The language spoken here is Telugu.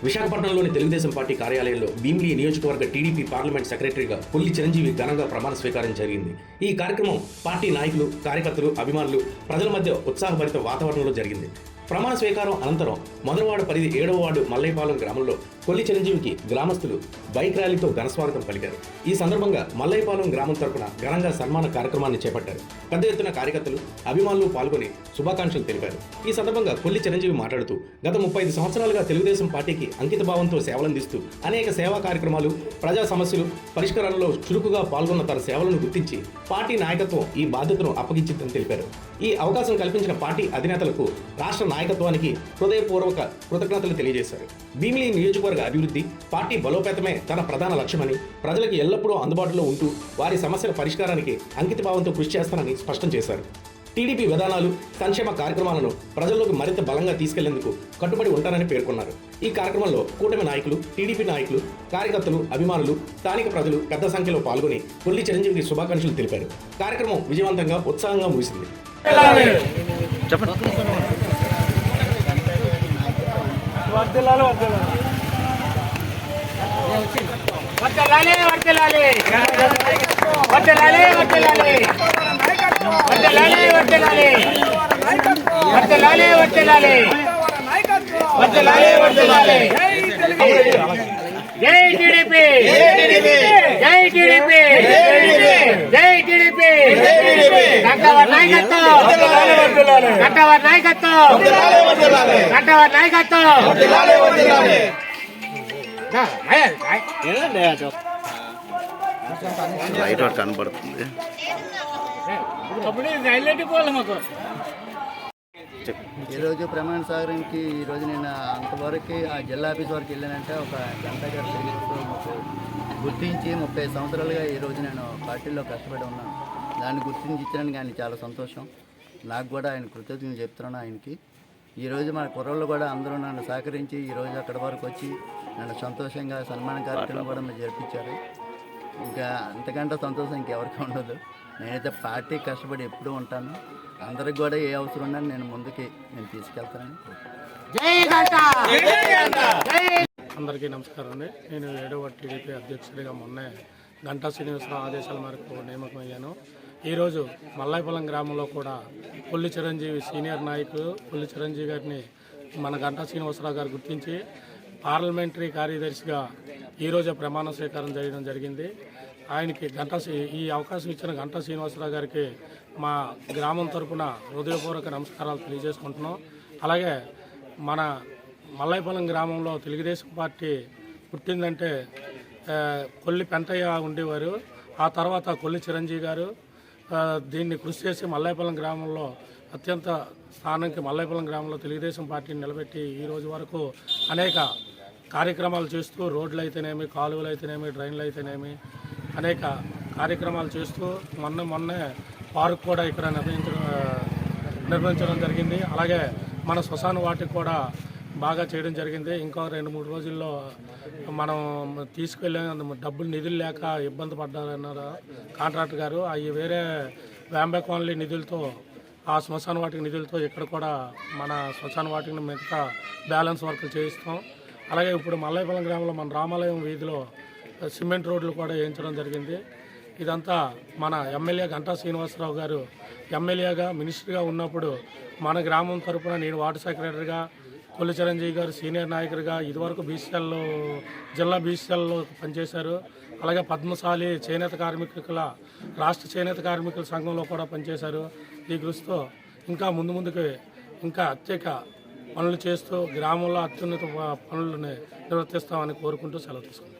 విశాఖపట్నంలోని తెలుగుదేశం పార్టీ కార్యాలయంలో భీమిలి నియోజకవర్గ టీడీపీ పార్లమెంట్ సెక్రటరీగా కొల్లి చిరంజీవి ఘనంగా ప్రమాణ స్వీకారం జరిగింది. ఈ కార్యక్రమం పార్టీ నాయకులు, కార్యకర్తలు, అభిమానులు, ప్రజల మధ్య ఉత్సాహభరిత వాతావరణంలో జరిగింది. ప్రమాణ స్వీకారం అనంతరం మొదలవాడ పరిధి 7వ వార్డు మల్లయ్యపాలెం గ్రామంలో కొల్లి చిరంజీవికి గ్రామస్తులు బైక్ ర్యాలీతో ఘనస్వాగతం పలికారు. ఈ సందర్భంగా మల్లయ్యపాలెం గ్రామం తరపున ఘనంగా సన్మాన కార్యక్రమాన్ని చేపట్టారు. పెద్ద ఎత్తున కార్యకర్తలు, అభిమానులు పాల్గొని శుభాకాంక్షలు తెలిపారు. ఈ సందర్భంగా కొల్లి చిరంజీవి మాట్లాడుతూ గత 35 సంవత్సరాలుగా తెలుగుదేశం పార్టీకి అంకిత భావంతో సేవలందిస్తూ అనేక సేవా కార్యక్రమాలు, ప్రజా సమస్యలు పరిష్కారాలలో చురుకుగా పాల్గొన్న తన సేవలను గుర్తించి పార్టీ నాయకత్వం ఈ బాధ్యతను అప్పగించిందని తెలిపారు. ఈ అవకాశం కల్పించిన పార్టీ అధినేతలకు, రాష్ట్ర నాయకత్వానికి హృదయపూర్వక కృతజ్ఞతలు తెలియజేశారు. భీమిలి నియోజకవర్గ అభివృద్ధి, పార్టీ బలోపేతమే తన ప్రధాన లక్ష్యమని, ప్రజలకు ఎల్లప్పుడూ అందుబాటులో ఉంటూ వారి సమస్యల పరిష్కారానికి అంకితభావంతో కృషి చేస్తానని స్పష్టం చేశారు. టీడీపీ విధానాలు, సంక్షేమ కార్యక్రమాలను ప్రజల్లోకి మరింత బలంగా తీసుకెళ్లేందుకు కట్టుబడి ఉంటానని పేర్కొన్నారు. ఈ కార్యక్రమంలో కూటమి నాయకులు, టీడీపీ నాయకులు, కార్యకర్తలు, అభిమానులు, స్థానిక ప్రజలు పెద్ద సంఖ్యలో పాల్గొని కొల్లి చిరంజీవికి శుభాకాంక్షలు తెలిపారు. కార్యక్రమం విజయవంతంగా, ఉత్సాహంగా ముగిసింది. జై టీడీపీ, జై టీడీపీ, జై టీడీపీ, కట్టవర్ నాయకత్వం, కట్టవర్ నాయకత్వం, కట్టవర్ నాయకత్వం. లైట్ వర్క్ కనబడుతుంది. ఈరోజు ప్రమాణ సాగరానికి ఈరోజు నేను అంతవరకు ఆ జిల్లా ఆఫీస్ వరకు వెళ్ళానంటే ఒక గంట గుర్తించి 30 సంవత్సరాలుగా ఈరోజు నేను పార్టీలో కష్టపడి ఉన్నాను. దాన్ని గుర్తించి ఇచ్చినందుకు ఆయన చాలా సంతోషం. నాకు కూడా ఆయన కృతజ్ఞతలు చెప్తున్నాను ఆయనకి. ఈరోజు మన కుర్రోళ్ళు కూడా అందరూ నన్ను సహకరించి ఈరోజు అక్కడి వరకు వచ్చి నన్ను సంతోషంగా సన్మాన కార్యక్రమం కూడా మీరు జరిపించారు. ఇంకా అంతకంటే సంతోషం ఇంకెవరికి ఉండదు. నేనైతే పార్టీ కష్టపడి ఎప్పుడూ ఉంటాను. అందరికి కూడా ఏ అవసరం ఉన్నా నేను ముందుకి తీసుకెళ్తానని. అందరికీ నమస్కారం అండి. నేను 7వ టీడీపీ అధ్యక్షుడిగా మొన్నే గంటా శ్రీనివాసరావు ఆదేశాల మేరకు నియామకం అయ్యాను. ఈరోజు మల్లాయపాలెం గ్రామంలో కూడా కొల్లి చిరంజీవి సీనియర్ నాయకులు కొల్లి చిరంజీవి గారిని మన గంటా శ్రీనివాసరావు గారు గుర్తించి పార్లమెంటరీ కార్యదర్శిగా ఈరోజు ప్రమాణ స్వీకారం చేయడం జరిగింది. ఆయనకి ఈ అవకాశం ఇచ్చిన గంటా శ్రీనివాసరావు గారికి మా గ్రామం తరపున హృదయపూర్వక నమస్కారాలు తెలియజేసుకుంటున్నాం. అలాగే మన మల్లాయపాలెం గ్రామంలో తెలుగుదేశం పార్టీ పుట్టిందంటే కొల్లి పెంటయ్య ఉండేవారు. ఆ తర్వాత కొల్లి చిరంజీవి గారు దీన్ని కృషి చేసి మల్లాయపాలెం గ్రామంలో అత్యంత స్థానానికి మల్లాయపాలెం గ్రామంలో తెలుగుదేశం పార్టీని నిలబెట్టి ఈ రోజు వరకు అనేక కార్యక్రమాలు చేస్తూ రోడ్లు అయితేనేమి, కాలువలు అయితేనేమి, డ్రైన్లు అయితేనేమి అనేక కార్యక్రమాలు చేస్తూ మొన్నే పార్క్ కూడా ఇక్కడ నిర్మించడం జరిగింది. అలాగే మన శ్మశాన వాటికి కూడా బాగా చేయడం జరిగింది. ఇంకో 2-3 రోజుల్లో మనం తీసుకెళ్ళే డబ్బులు నిధులు లేక ఇబ్బంది పడ్డారన్నారు కాంట్రాక్టర్ గారు. అవి వేరే వ్యాంబే కాలనీ నిధులతో, ఆ శ్మశాన వాటికి నిధులతో ఇక్కడ కూడా మన శ్మశాన వాటికి మిగతా బ్యాలెన్స్ వర్కులు చేయిస్తాం. అలాగే ఇప్పుడు మల్లాయపాలెం గ్రామంలో మన రామాలయం వీధిలో సిమెంట్ రోడ్లు కూడా వేయించడం జరిగింది. ఇదంతా మన ఎమ్మెల్యే గంటా శ్రీనివాసరావు గారు ఎమ్మెల్యేగా, మినిస్టర్గా ఉన్నప్పుడు మన గ్రామం తరపున నేను వార్డు సెక్రటరీగా, కొల్లి చిరంజీవి గారు సీనియర్ నాయకుడిగా ఇదివరకు బీసీఎల్లో జిల్లా బీసీఎల్లో పనిచేశారు. అలాగే పద్మశాలి చేనేత కార్మికుల రాష్ట్ర చేనేత కార్మికుల సంఘంలో కూడా పనిచేశారు. ఈ కృషితో ఇంకా ముందుకు ఇంకా అత్యధిక పనులు చేస్తూ గ్రామంలో అత్యున్నత పనులను నిర్వర్తిస్తామని కోరుకుంటూ సెలవు తీసుకుంటాం.